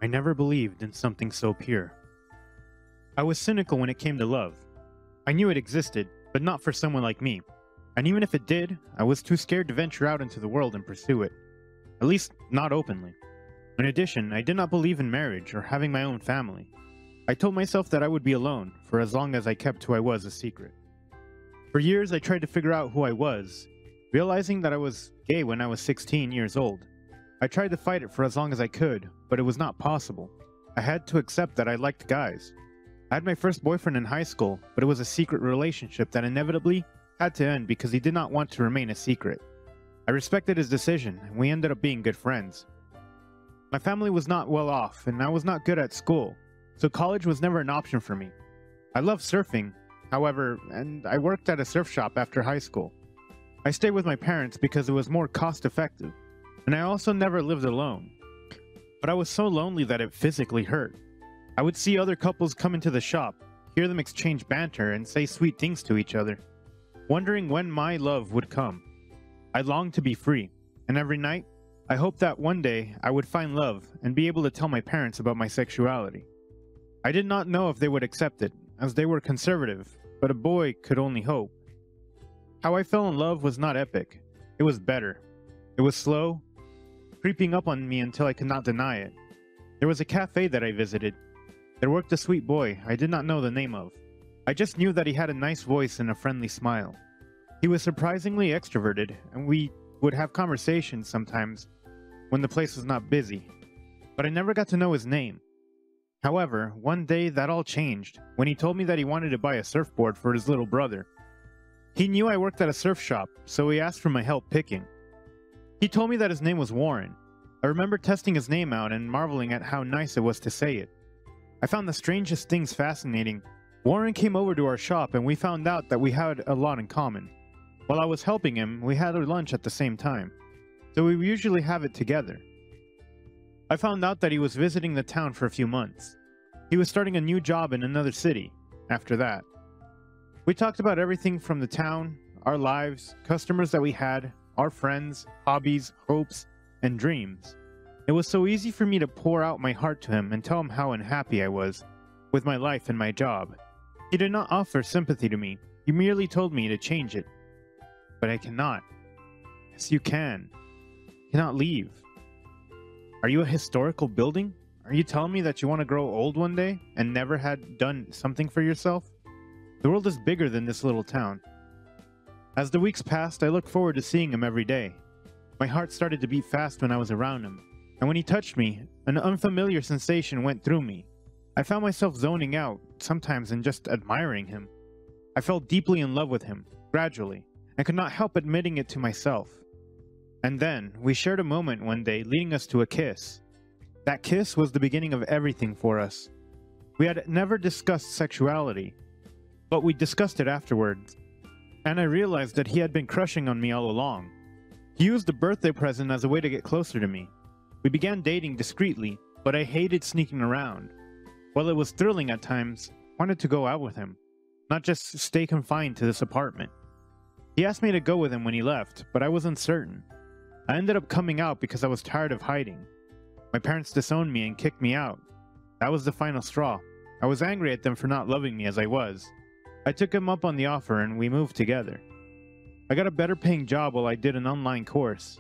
I never believed in something so pure. I was cynical when it came to love. I knew it existed, but not for someone like me. And even if it did, I was too scared to venture out into the world and pursue it. At least, not openly. In addition, I did not believe in marriage or having my own family. I told myself that I would be alone for as long as I kept who I was a secret. For years, I tried to figure out who I was, realizing that I was gay when I was 16 years old. I tried to fight it for as long as I could, but it was not possible. I had to accept that I liked guys. I had my first boyfriend in high school, but it was a secret relationship that inevitably had to end because he did not want to remain a secret. I respected his decision, and we ended up being good friends. My family was not well off, and I was not good at school, so college was never an option for me. I loved surfing, however, and I worked at a surf shop after high school. I stayed with my parents because it was more cost-effective, and I also never lived alone. But I was so lonely that it physically hurt. I would see other couples come into the shop, hear them exchange banter and say sweet things to each other, wondering when my love would come. I longed to be free, and every night, I hoped that one day I would find love and be able to tell my parents about my sexuality. I did not know if they would accept it, as they were conservative, but a boy could only hope. How I fell in love was not epic. It was better. It was slow, creeping up on me until I could not deny it. There was a cafe that I visited. There worked a sweet boy I did not know the name of. I just knew that he had a nice voice and a friendly smile. He was surprisingly extroverted, and we would have conversations sometimes when the place was not busy, but I never got to know his name. However, one day that all changed when he told me that he wanted to buy a surfboard for his little brother. He knew I worked at a surf shop, so he asked for my help picking. He told me that his name was Warren. I remember testing his name out and marveling at how nice it was to say it. I found the strangest things fascinating. Warren came over to our shop and we found out that we had a lot in common. While I was helping him, we had our lunch at the same time, so we usually have it together. I found out that he was visiting the town for a few months. He was starting a new job in another city after that. We talked about everything from the town, our lives, customers that we had, our friends, hobbies, hopes, and dreams. It was so easy for me to pour out my heart to him and tell him how unhappy I was with my life and my job. He did not offer sympathy to me. He merely told me to change it. But I cannot. Yes, you can. You cannot leave. Are you a historical building? Are you telling me that you want to grow old one day and never had done something for yourself? The world is bigger than this little town. As the weeks passed, I looked forward to seeing him every day. My heart started to beat fast when I was around him, and when he touched me, an unfamiliar sensation went through me. I found myself zoning out, sometimes, and just admiring him. I fell deeply in love with him, gradually, and could not help admitting it to myself. And then, we shared a moment one day leading us to a kiss. That kiss was the beginning of everything for us. We had never discussed sexuality, but we discussed it afterwards, and I realized that he had been crushing on me all along. He used a birthday present as a way to get closer to me. We began dating discreetly, but I hated sneaking around. While it was thrilling at times, I wanted to go out with him, not just stay confined to this apartment. He asked me to go with him when he left, but I was uncertain. I ended up coming out because I was tired of hiding. My parents disowned me and kicked me out. That was the final straw. I was angry at them for not loving me as I was. I took him up on the offer and we moved together. I got a better paying job while I did an online course.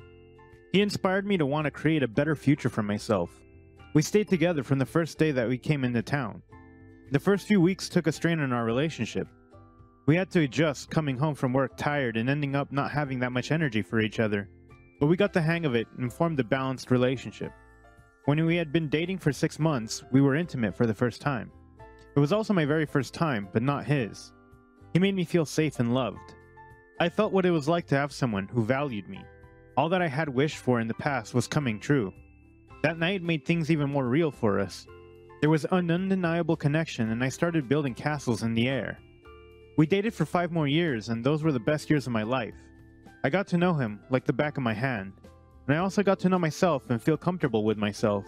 He inspired me to want to create a better future for myself. We stayed together from the first day that we came into town. The first few weeks took a strain on our relationship. We had to adjust coming home from work tired and ending up not having that much energy for each other. But we got the hang of it and formed a balanced relationship. When we had been dating for 6 months, we were intimate for the first time. It was also my very first time, but not his. He made me feel safe and loved. I felt what it was like to have someone who valued me. All that I had wished for in the past was coming true. That night made things even more real for us. There was an undeniable connection and I started building castles in the air. We dated for 5 more years and those were the best years of my life. I got to know him like the back of my hand, and I also got to know myself and feel comfortable with myself.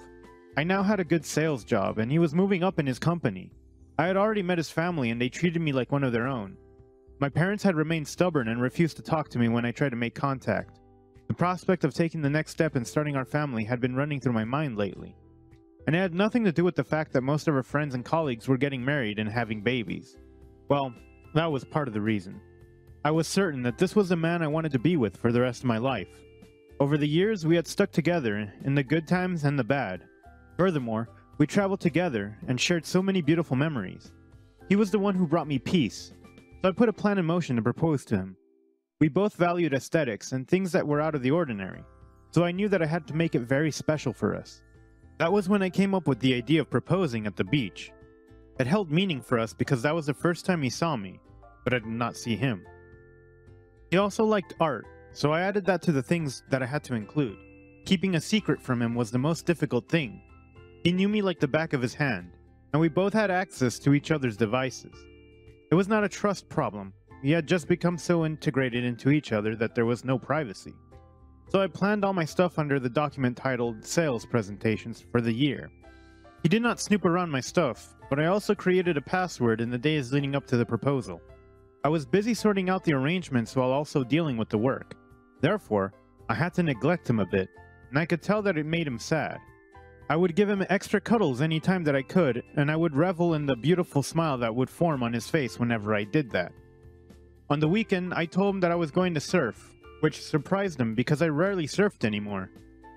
I now had a good sales job and he was moving up in his company. I had already met his family and they treated me like one of their own. My parents had remained stubborn and refused to talk to me when I tried to make contact. The prospect of taking the next step and starting our family had been running through my mind lately. and it had nothing to do with the fact that most of her friends and colleagues were getting married and having babies. Well, that was part of the reason. I was certain that this was the man I wanted to be with for the rest of my life. Over the years, we had stuck together in the good times and the bad. Furthermore, we traveled together and shared so many beautiful memories. He was the one who brought me peace, so I put a plan in motion to propose to him. We both valued aesthetics and things that were out of the ordinary, so I knew that I had to make it very special for us. That was when I came up with the idea of proposing at the beach. It held meaning for us because that was the first time he saw me, but I did not see him. He also liked art, so I added that to the things that I had to include. Keeping a secret from him was the most difficult thing. He knew me like the back of his hand, and we both had access to each other's devices. It was not a trust problem. We had just become so integrated into each other that there was no privacy. So I planned all my stuff under the document titled Sales Presentations for the year. He did not snoop around my stuff, but I also created a password in the days leading up to the proposal. I was busy sorting out the arrangements while also dealing with the work. Therefore, I had to neglect him a bit, and I could tell that it made him sad. I would give him extra cuddles any time that I could, and I would revel in the beautiful smile that would form on his face whenever I did that. On the weekend, I told him that I was going to surf, which surprised him because I rarely surfed anymore.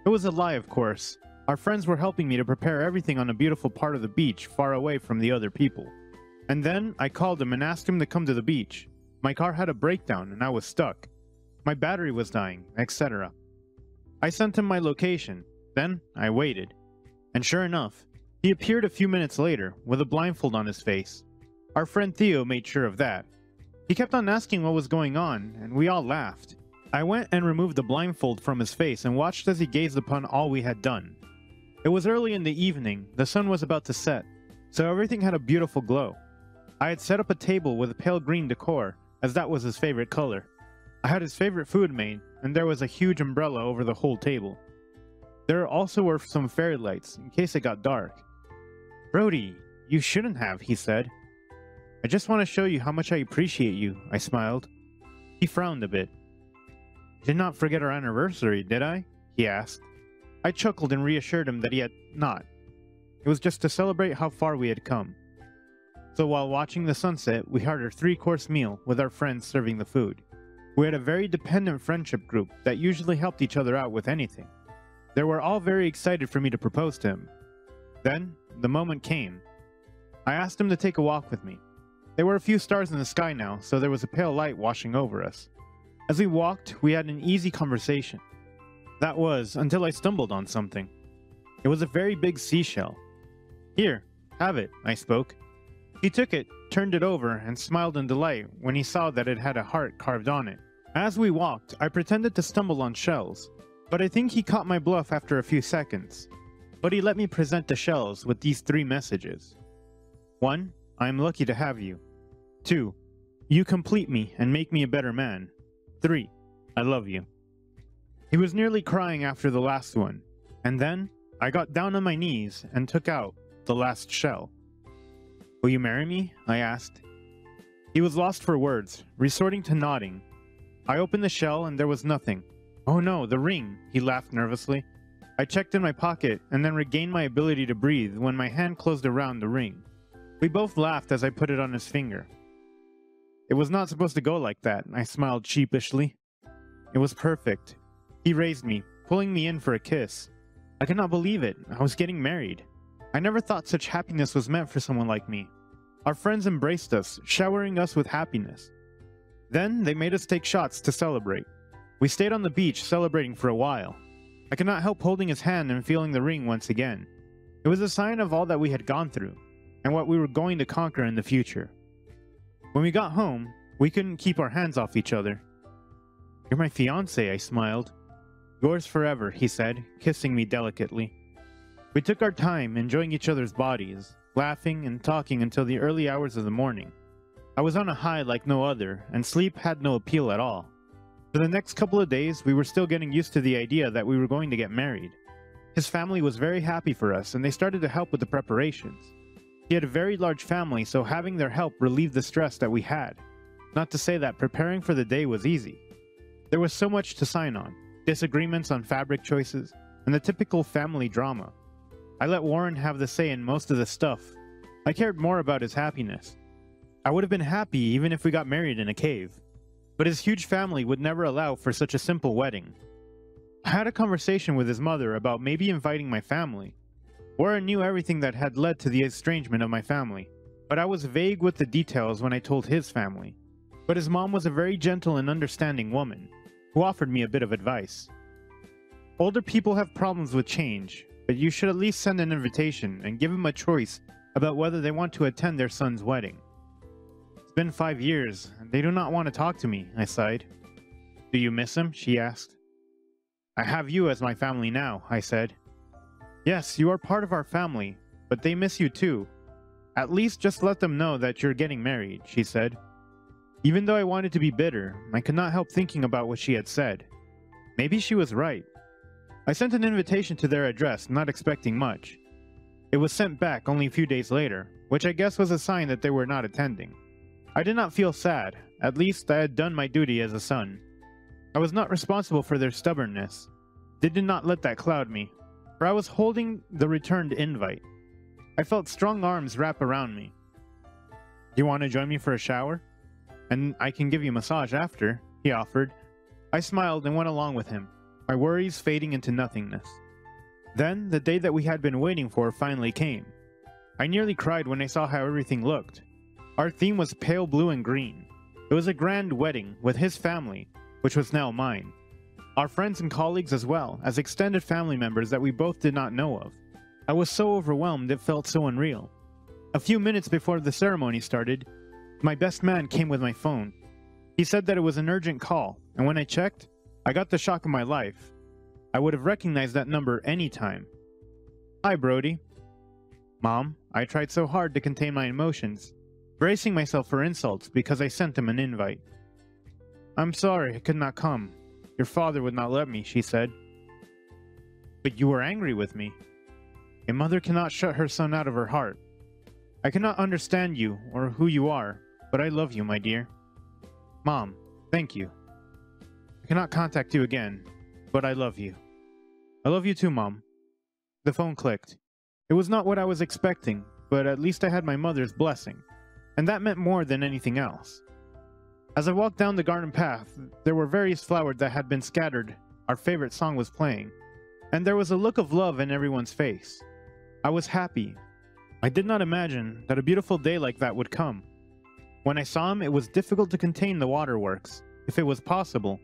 It was a lie, of course. Our friends were helping me to prepare everything on a beautiful part of the beach far away from the other people. And then I called him and asked him to come to the beach. My car had a breakdown and I was stuck. My battery was dying, etc. I sent him my location. Then I waited. And sure enough, he appeared a few minutes later with a blindfold on his face. Our friend Theo made sure of that. He kept on asking what was going on, and we all laughed. I went and removed the blindfold from his face and watched as he gazed upon all we had done. It was early in the evening, the sun was about to set, so everything had a beautiful glow. I had set up a table with a pale green decor, as that was his favorite color. I had his favorite food made, and there was a huge umbrella over the whole table. There also were some fairy lights, in case it got dark. "Brodie, you shouldn't have," he said. "I just want to show you how much I appreciate you," I smiled. He frowned a bit. "Did not forget our anniversary, did I?" he asked. I chuckled and reassured him that he had not. It was just to celebrate how far we had come. So while watching the sunset, we had our 3-course meal with our friends serving the food. We had a very dependent friendship group that usually helped each other out with anything. They were all very excited for me to propose to him. Then, the moment came. I asked him to take a walk with me. There were a few stars in the sky now, so there was a pale light washing over us. As we walked, we had an easy conversation. That was, until I stumbled on something. It was a very big seashell. "Here, have it," I spoke. He took it, turned it over, and smiled in delight when he saw that it had a heart carved on it. As we walked, I pretended to stumble on shells, but I think he caught my bluff after a few seconds. But he let me present the shells with these 3 messages. 1. I am lucky to have you. 2. You complete me and make me a better man. 3. I love you. He was nearly crying after the last one, and then I got down on my knees and took out the last shell. "Will you marry me?" I asked. He was lost for words, resorting to nodding. I opened the shell and there was nothing. "Oh no, the ring," he laughed nervously. I checked in my pocket and then regained my ability to breathe when my hand closed around the ring. We both laughed as I put it on his finger. "It was not supposed to go like that," I smiled sheepishly. It was perfect. He raised me, pulling me in for a kiss. I could not believe it. I was getting married. I never thought such happiness was meant for someone like me. Our friends embraced us, showering us with happiness. Then they made us take shots to celebrate. We stayed on the beach celebrating for a while. I could not help holding his hand and feeling the ring once again. It was a sign of all that we had gone through, and what we were going to conquer in the future. When we got home, we couldn't keep our hands off each other. "You're my fiancé," I smiled. "Yours forever," he said, kissing me delicately. We took our time, enjoying each other's bodies, laughing and talking until the early hours of the morning. I was on a high like no other, and sleep had no appeal at all. For the next couple of days, we were still getting used to the idea that we were going to get married. His family was very happy for us, and they started to help with the preparations. He had a very large family, so having their help relieved the stress that we had. Not to say that preparing for the day was easy. There was so much to sign on, disagreements on fabric choices, and the typical family drama. I let Warren have the say in most of the stuff. I cared more about his happiness. I would have been happy even if we got married in a cave. But his huge family would never allow for such a simple wedding. I had a conversation with his mother about maybe inviting my family. Warren knew everything that had led to the estrangement of my family, but I was vague with the details when I told his family. But his mom was a very gentle and understanding woman, who offered me a bit of advice. Older people have problems with change, but you should at least send an invitation and give them a choice about whether they want to attend their son's wedding. It's been 5 years, and they do not want to talk to me, I sighed. Do you miss him? She asked. I have you as my family now, I said. Yes, you are part of our family, but they miss you too. At least just let them know that you're getting married, she said. Even though I wanted to be bitter, I could not help thinking about what she had said. Maybe she was right. I sent an invitation to their address, not expecting much. It was sent back only a few days later, which I guess was a sign that they were not attending. I did not feel sad. At least I had done my duty as a son. I was not responsible for their stubbornness. They did not let that cloud me, for I was holding the returned invite. I felt strong arms wrap around me. Do you want to join me for a shower? And I can give you a massage after, he offered. I smiled and went along with him, my worries fading into nothingness. Then, the day that we had been waiting for finally came. I nearly cried when I saw how everything looked. Our theme was pale blue and green. It was a grand wedding with his family, which was now mine. Our friends and colleagues as well, as extended family members that we both did not know of. I was so overwhelmed it felt so unreal. A few minutes before the ceremony started, my best man came with my phone. He said that it was an urgent call, and when I checked, I got the shock of my life. I would have recognized that number any time. Hi, Brodie. Mom, I tried so hard to contain my emotions, bracing myself for insults because I sent him an invite. I'm sorry I could not come. Your father would not let me, she said. But you were angry with me. A mother cannot shut her son out of her heart. I cannot understand you or who you are, but I love you, my dear. Mom, thank you. I cannot contact you again, but I love you. I love you too, Mom. The phone clicked. It was not what I was expecting, but at least I had my mother's blessing, and that meant more than anything else. As I walked down the garden path, there were various flowers that had been scattered. Our favorite song was playing, and there was a look of love in everyone's face. I was happy. I did not imagine that a beautiful day like that would come. When I saw him, it was difficult to contain the waterworks. If it was possible,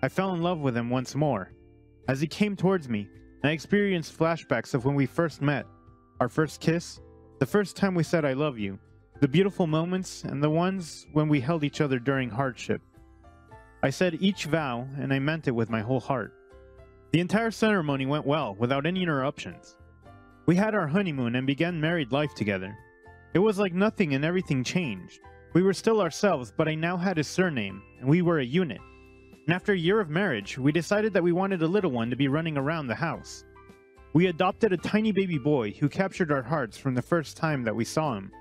I fell in love with him once more. As he came towards me, I experienced flashbacks of when we first met, our first kiss, the first time we said I love you, the beautiful moments, and the ones when we held each other during hardship. I said each vow, and I meant it with my whole heart. The entire ceremony went well, without any interruptions. We had our honeymoon and began married life together. It was like nothing and everything changed. We were still ourselves, but I now had his surname, and we were a unit. And after a year of marriage, we decided that we wanted a little one to be running around the house. We adopted a tiny baby boy who captured our hearts from the first time that we saw him.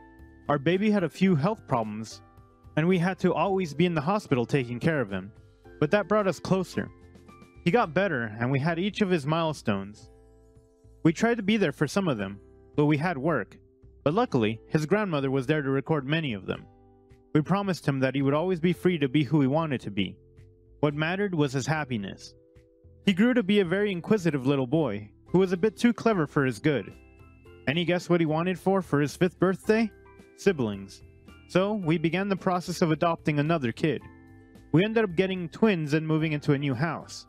Our baby had a few health problems, and we had to always be in the hospital taking care of him. But that brought us closer. He got better, and we had each of his milestones. We tried to be there for some of them, but we had work. But luckily, his grandmother was there to record many of them. We promised him that he would always be free to be who he wanted to be. What mattered was his happiness. He grew to be a very inquisitive little boy, who was a bit too clever for his good. Any guess what he wanted for his 5th birthday? Siblings. So, we began the process of adopting another kid. We ended up getting twins and moving into a new house.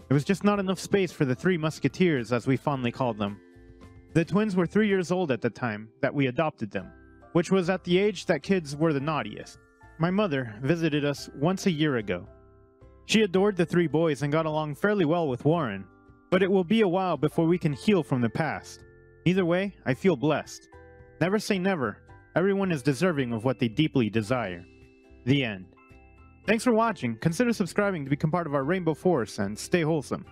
There was just not enough space for the 3 musketeers, as we fondly called them. The twins were 3 years old at the time that we adopted them, which was at the age that kids were the naughtiest. My mother visited us once a year ago. She adored the 3 boys and got along fairly well with Warren, but it will be a while before we can heal from the past. Either way, I feel blessed. Never say never. Everyone is deserving of what they deeply desire. The end. Thanks for watching. Consider subscribing to become part of our Rainbow Force and stay wholesome.